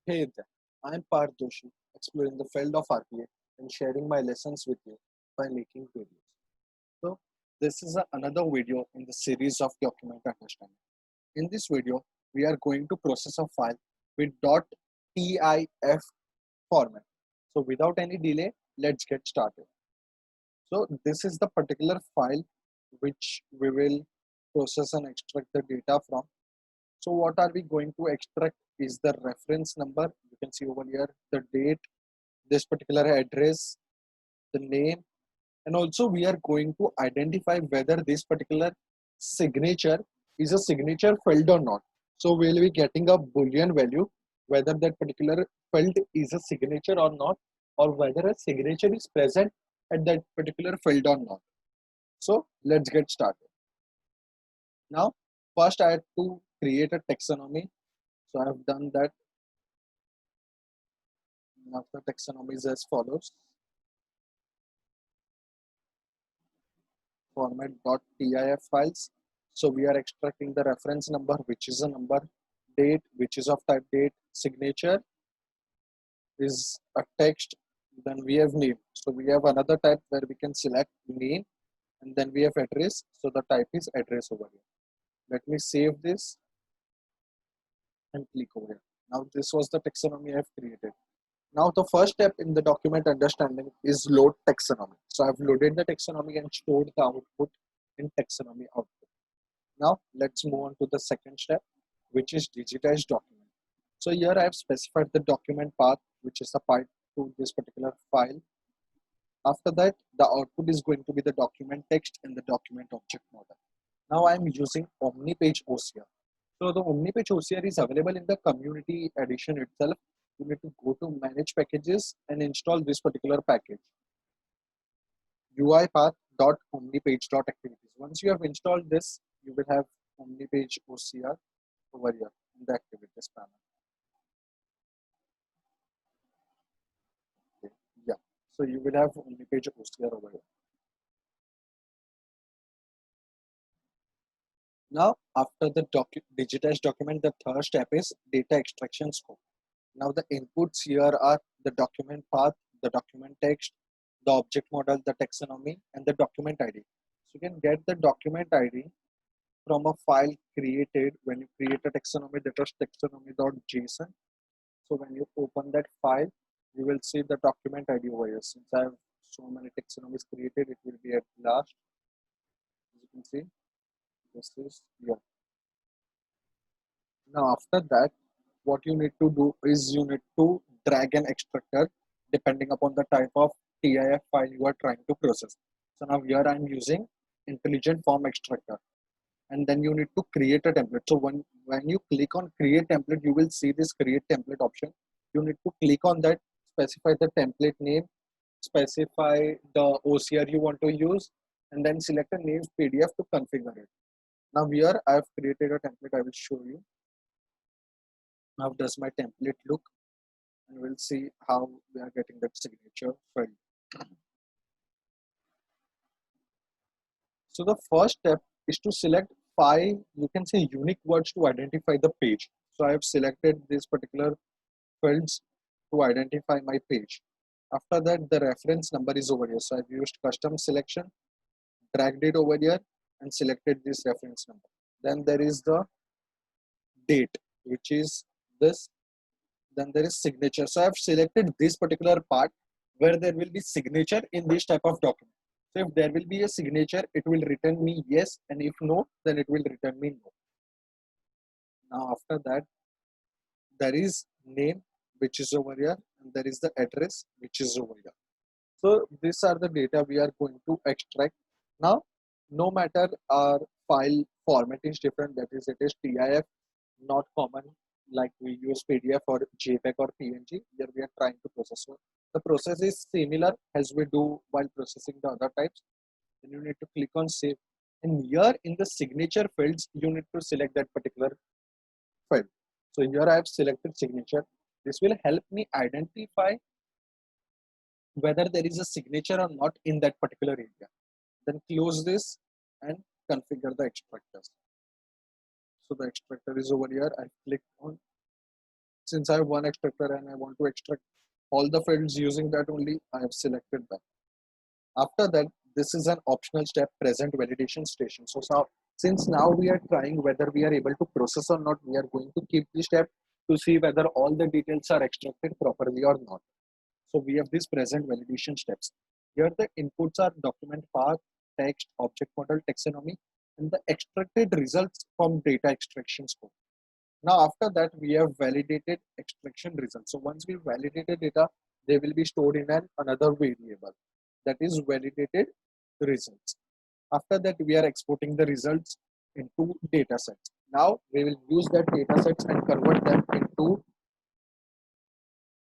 Hey there, I'm Parth Doshi, exploring the field of RPA and sharing my lessons with you by making videos. So, this is another video in the series of document understanding. In this video, we are going to process a file with .tif format. So, without any delay, let's get started. So, this is the particular file which we will process and extract the data from. So what are we going to extract is the reference number. You can see over here the date, this particular address, the name, and also we are going to identify whether this particular signature is a signature field or not. So we'll be getting a boolean value whether that particular field is a signature or not, or whether a signature is present at that particular field or not. So let's get started. Now, first I have to create a taxonomy. So I have done that. Now the taxonomy is as follows: format.tif files. So we are extracting the reference number, which is a number, date, which is of type date, signature is a text, then we have name. So we have another type where we can select name, and then we have address. So the type is address over here. Let me save this and click over here. Now this was the taxonomy I have created. Now the first step in the document understanding is load taxonomy. So I've loaded the taxonomy and stored the output in taxonomy output. Now let's move on to the second step, which is digitize document. So here I have specified the document path, which is the part to this particular file. After that, the output is going to be the document text and the document object model. Now I'm using OmniPage OCR. So the OmniPage OCR is available in the community edition itself. You need to go to manage packages and install this particular package, uipath.omnipage.activities. Once you have installed this, you will have OmniPage OCR over here in the activities panel. Okay. Yeah, so you will have OmniPage OCR over here. Now, after the digitized document, the third step is data extraction scope. Now the inputs here are the document path, the document text, the object model, the taxonomy, and the document ID. So you can get the document ID from a file created when you create a taxonomy, that was taxonomy.json. So when you open that file, you will see the document ID over here. Since I have so many taxonomies created, it will be at last. As you can see, this is here. Now after that, what you need to do is you need to drag an extractor depending upon the type of TIF file you are trying to process. So now here I am using intelligent form extractor, and then you need to create a template. So when you click on create template, you will see this create template option. You need to click on that, specify the template name, specify the OCR you want to use, and then select a name PDF to configure it. Now here I have created a template. I will show you. How does my template look? And we'll see how we are getting that signature file. So the first step is to select 5, you can say, unique words to identify the page. So I have selected this particular fields to identify my page. After that, the reference number is over here. So I've used custom selection, dragged it over here, and selected this reference number. Then there is the date, which is this. Then there is signature. So I've selected this particular part where there will be signature in this type of document. So if there will be a signature, it will return me yes, and if no, then it will return me no. Now after that, there is name, which is over here, and there is the address, which is over here. So these are the data we are going to extract. Now, no matter our file format is different, that is, it is TIF, not common like we use PDF or JPEG or PNG. Here we are trying to process. So the process is similar as we do while processing the other types. Then you need to click on save. And here in the signature fields, you need to select that particular field. So here I have selected signature. This will help me identify whether there is a signature or not in that particular area. Then close this and configure the extractors. So the extractor is over here. I click on since I have one extractor and I want to extract all the fields using that only, I have selected that. After that, this is an optional step, present validation station. So since now we are trying whether we are able to process or not, we are going to keep the step to see whether all the details are extracted properly or not. So we have these present validation steps. Here the inputs are document path, text, object model, taxonomy, and the extracted results from data extraction scope. Now after that, we have validated extraction results. So once we validated data, they will be stored in another variable, that is validated results. After that, we are exporting the results into data sets. Now we will use that data sets and convert them into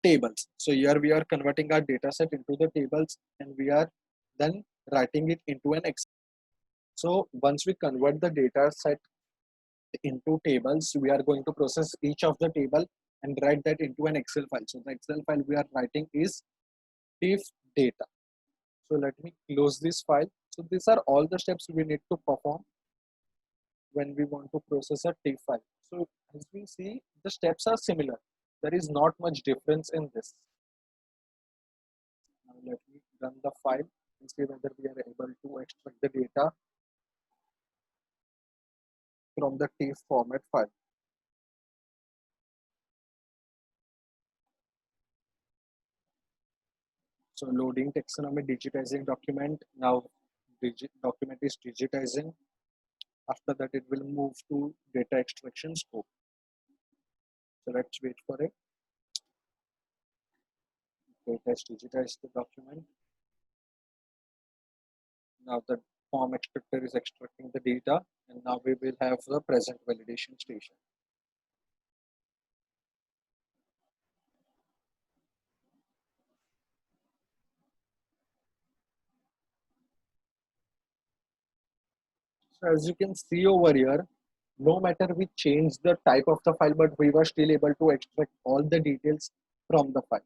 tables. So here we are converting our data set into the tables and we are then writing it into an Excel. So once we convert the data set into tables, we are going to process each of the table and write that into an Excel file. So the Excel file we are writing is TIFF data. So let me close this file. So these are all the steps we need to perform when we want to process a TIFF file. So as we see, the steps are similar. There is not much difference in this. Now let me run the file and see whether we are able to extract the data from the TIFF format file. So loading taxonomy, digitizing document. Now document is digitizing. After that, it will move to data extraction scope. So let's wait for it. It has digitized the document. Now the form extractor is extracting the data, and now we will have the present validation station. So as you can see over here, no matter we change the type of the file, but we were still able to extract all the details from the file.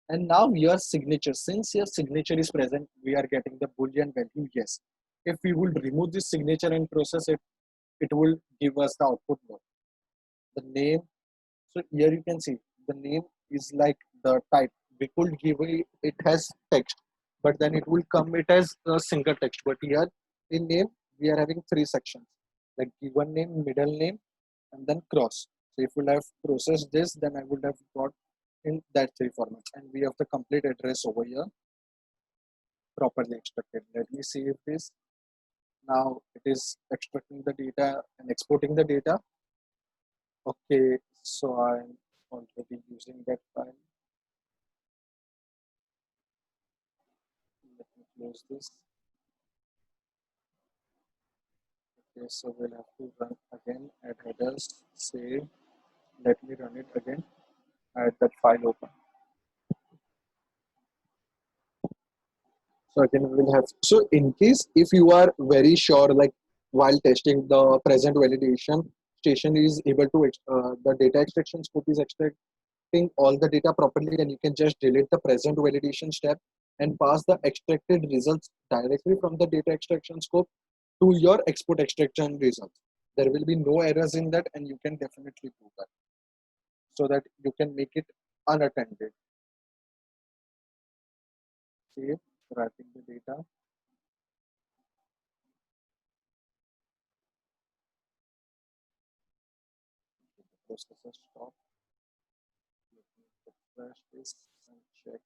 And now your signature, since your signature is present, we are getting the Boolean value yes. If we will remove this signature and process it, it will give us the output no. The name, so here you can see the name is like the type. We could give it has text, but then it will come it as a single text. But here in name, we are having three sections, like given name, middle name, and then cross. So if we have processed this, then I would have got in that three formats, and we have the complete address over here properly extracted. Let me see if this now it is extracting the data and exporting the data. Okay, so I'm already using that file. Let me close this. Okay, so we'll have to run again, add headers, save. Let me run it again, add that file open. So again, we'll have, so in case if you are very sure, like while testing the present validation station is able to, the data extraction scope is extracting all the data properly, and you can just delete the present validation step and pass the extracted results directly from the data extraction scope to your export extraction results. There will be no errors in that, and you can definitely do that so that you can make it unattended. Save, writing the data. The processor stop. Let me refresh this and check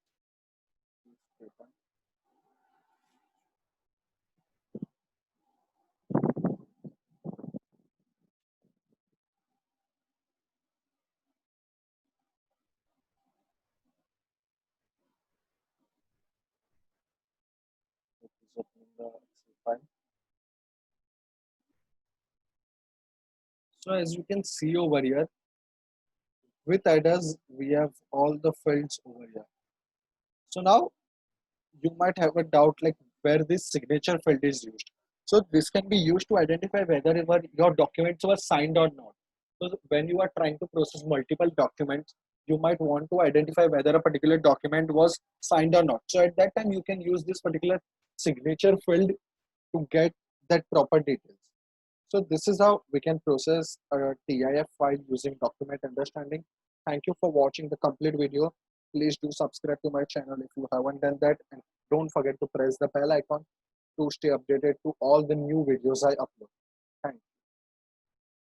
this data. It is opening the Excel file. So as you can see over here, with adders, we have all the fields over here. So now you might have a doubt like where this signature field is used. So this can be used to identify whether your documents were signed or not. So when you are trying to process multiple documents, you might want to identify whether a particular document was signed or not. So at that time, you can use this particular signature field to get that proper details. So this is how we can process a TIF file using document understanding. Thank you for watching the complete video. Please do subscribe to my channel if you haven't done that, and don't forget to press the bell icon to stay updated to all the new videos I upload. Thank you.